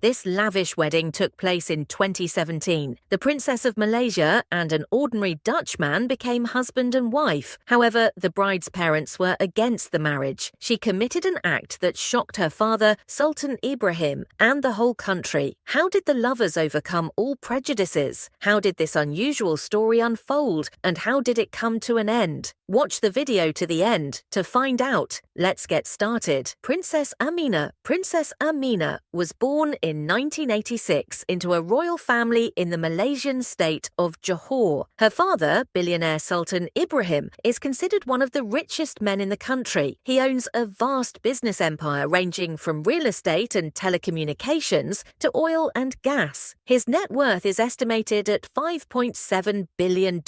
This lavish wedding took place in 2017. The Princess of Malaysia and an ordinary Dutch man became husband and wife. However, the bride's parents were against the marriage. She committed an act that shocked her father, Sultan Ibrahim, and the whole country. How did the lovers overcome all prejudices? How did this unusual story unfold? And how did it come to an end? Watch the video to the end to find out. Let's get started. Princess Amina was born in 1986 into a royal family in the Malaysian state of Johor. Her father, billionaire Sultan Ibrahim, is considered one of the richest men in the country. He owns a vast business empire ranging from real estate and telecommunications to oil and gas. His net worth is estimated at $5.7 billion.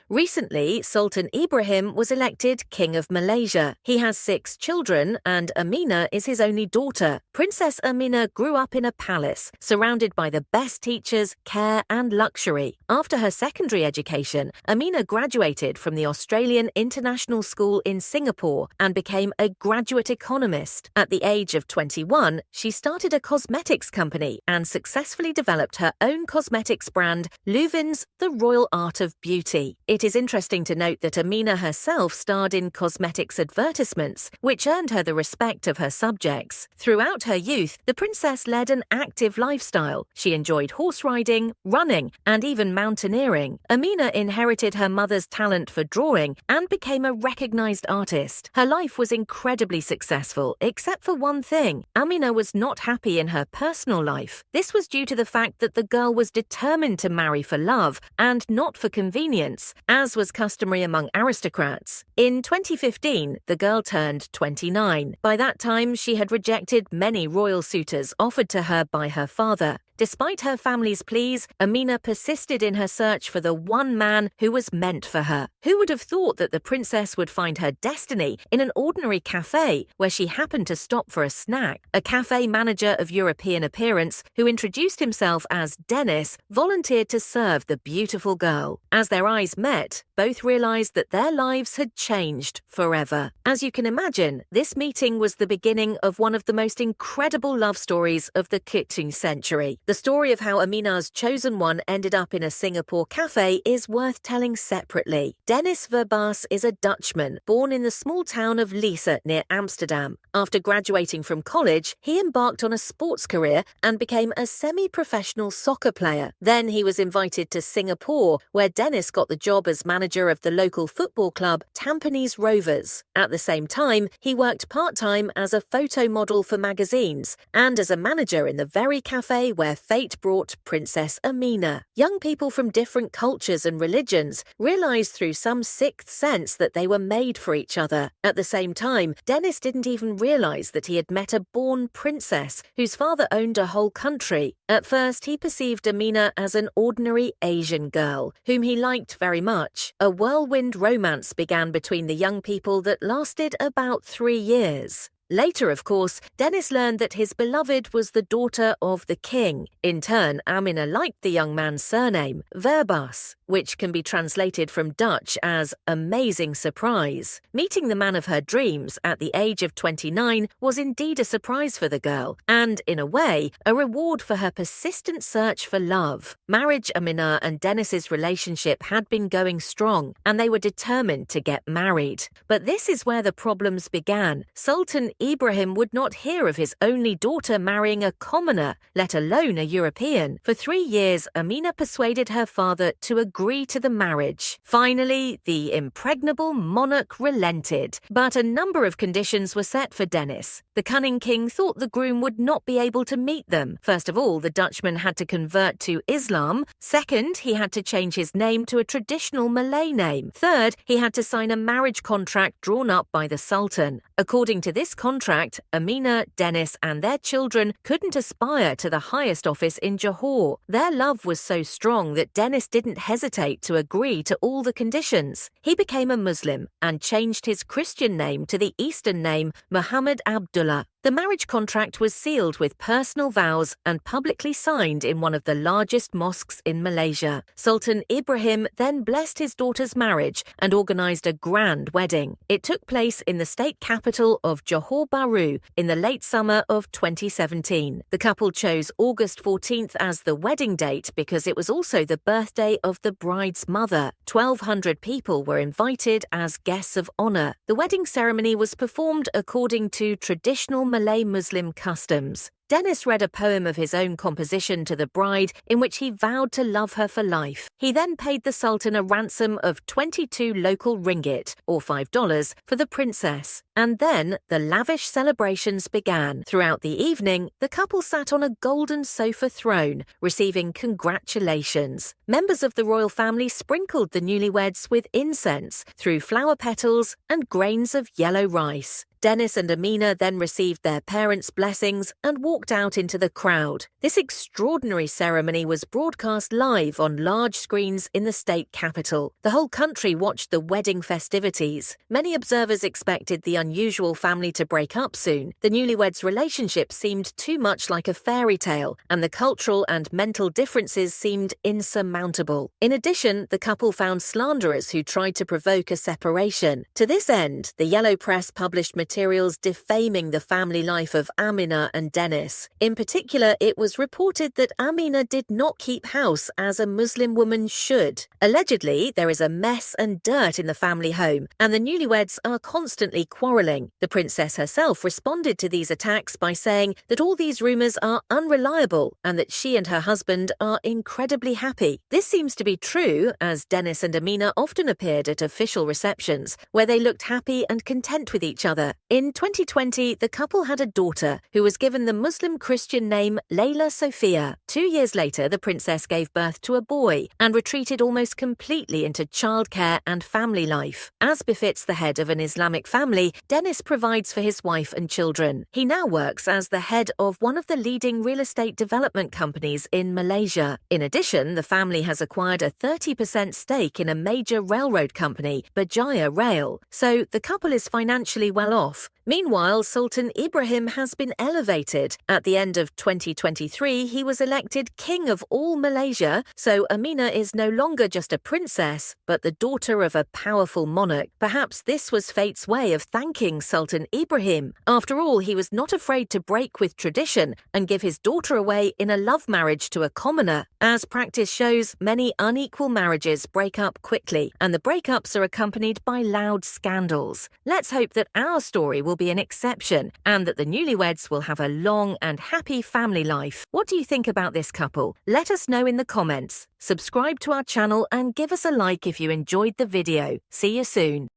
Recently, Sultan Ibrahim was elected King of Malaysia. He has 6 children, and Amina is his only daughter. Princess Amina grew up in a palace, surrounded by the best teachers, care and luxury. After her secondary education, Amina graduated from the Australian International School in Singapore and became a graduate economist. At the age of 21, she started a cosmetics company and successfully developed her own cosmetics brand, Leuven's The Royal Art of Beauty. It is interesting to note that Amina herself starred in cosmetics advertisements, which earned her the respect of her subjects. Throughout her youth, the princess led an active lifestyle. She enjoyed horse riding, running, and even mountaineering. Amina inherited her mother's talent for drawing and became a recognized artist. Her life was incredibly successful, except for one thing. Amina was not happy in her personal life. This was due to the fact that the girl was determined to marry for love and not for convenience, as was customary among aristocrats. In 2015, the girl turned 29. By that time, she had rejected many royal suitors offered to her by her father. Despite her family's pleas, Amina persisted in her search for the one man who was meant for her. Who would have thought that the princess would find her destiny in an ordinary cafe where she happened to stop for a snack? A cafe manager of European appearance, who introduced himself as Dennis, volunteered to serve the beautiful girl. As their eyes met, both realized that their lives had changed forever. As you can imagine, this meeting was the beginning of one of the most incredible love stories of the 19th century. The story of how Amina's chosen one ended up in a Singapore cafe is worth telling separately. Dennis Verbaas is a Dutchman, born in the small town of Lisse near Amsterdam. After graduating from college, he embarked on a sports career and became a semi-professional soccer player. Then he was invited to Singapore, where Dennis got the job as manager of the local football club, Tampines Rovers. At the same time, he worked part-time as a photo model for magazines and as a manager in the very cafe where fate brought Princess Amina. Young people from different cultures and religions realized through some sixth sense that they were made for each other. At the same time, Dennis didn't even realize that he had met a born princess whose father owned a whole country. At first, he perceived Amina as an ordinary Asian girl, whom he liked very much. A whirlwind romance began between the young people that lasted about 3 years. Later, of course, Dennis learned that his beloved was the daughter of the king. In turn, Amina liked the young man's surname, Verbaas, which can be translated from Dutch as amazing surprise. Meeting the man of her dreams at the age of 29 was indeed a surprise for the girl, and, in a way, a reward for her persistent search for love. Marriage Amina and Dennis's relationship had been going strong, and they were determined to get married. But this is where the problems began. Sultan Ibrahim would not hear of his only daughter marrying a commoner, let alone a European. For 3 years, Amina persuaded her father to agree to the marriage. Finally, the impregnable monarch relented, but a number of conditions were set for Dennis. The cunning king thought the groom would not be able to meet them. First of all, the Dutchman had to convert to Islam. Second, he had to change his name to a traditional Malay name. Third, he had to sign a marriage contract drawn up by the Sultan. According to this contract, Amina, Dennis and their children couldn't aspire to the highest office in Johor. Their love was so strong that Dennis didn't hesitate to agree to all the conditions. He became a Muslim and changed his Christian name to the Eastern name Muhammad Abdullah. The marriage contract was sealed with personal vows and publicly signed in one of the largest mosques in Malaysia. Sultan Ibrahim then blessed his daughter's marriage and organized a grand wedding. It took place in the state capital of Johor Bahru in the late summer of 2017. The couple chose August 14th as the wedding date because it was also the birthday of the bride's mother. 1,200 people were invited as guests of honor. The wedding ceremony was performed according to traditional Malay Muslim customs. Dennis read a poem of his own composition to the bride in which he vowed to love her for life. He then paid the Sultan a ransom of 22 local ringgit, or $5, for the princess. And then the lavish celebrations began. Throughout the evening, the couple sat on a golden sofa throne, receiving congratulations. Members of the royal family sprinkled the newlyweds with incense through flower petals and grains of yellow rice. Dennis and Amina then received their parents' blessings and walked out into the crowd. This extraordinary ceremony was broadcast live on large screens in the state capital. The whole country watched the wedding festivities. Many observers expected the unusual family to break up soon. The newlyweds' relationship seemed too much like a fairy tale, and the cultural and mental differences seemed insurmountable. In addition, the couple found slanderers who tried to provoke a separation. To this end, the yellow press published materials defaming the family life of Amina and Dennis. In particular, it was reported that Amina did not keep house as a Muslim woman should. Allegedly, there is a mess and dirt in the family home, and the newlyweds are constantly quarrelling. The princess herself responded to these attacks by saying that all these rumours are unreliable and that she and her husband are incredibly happy. This seems to be true, as Dennis and Amina often appeared at official receptions, where they looked happy and content with each other. In 2020, the couple had a daughter who was given the Muslim-Christian name Layla Sophia. 2 years later, the princess gave birth to a boy and retreated almost completely into childcare and family life. As befits the head of an Islamic family, Dennis provides for his wife and children. He now works as the head of one of the leading real estate development companies in Malaysia. In addition, the family has acquired a 30% stake in a major railroad company, Berjaya Rail, so the couple is financially well off. Meanwhile, Sultan Ibrahim has been elevated. At the end of 2023, he was elected King of all Malaysia, so Amina is no longer just a princess, but the daughter of a powerful monarch. Perhaps this was fate's way of thanking Sultan Ibrahim. After all, he was not afraid to break with tradition and give his daughter away in a love marriage to a commoner. As practice shows, many unequal marriages break up quickly, and the breakups are accompanied by loud scandals. Let's hope that our story will be an exception and that the newlyweds will have a long and happy family life. What do you think about this couple? Let us know in the comments. Subscribe to our channel and give us a like if you enjoyed the video. See you soon.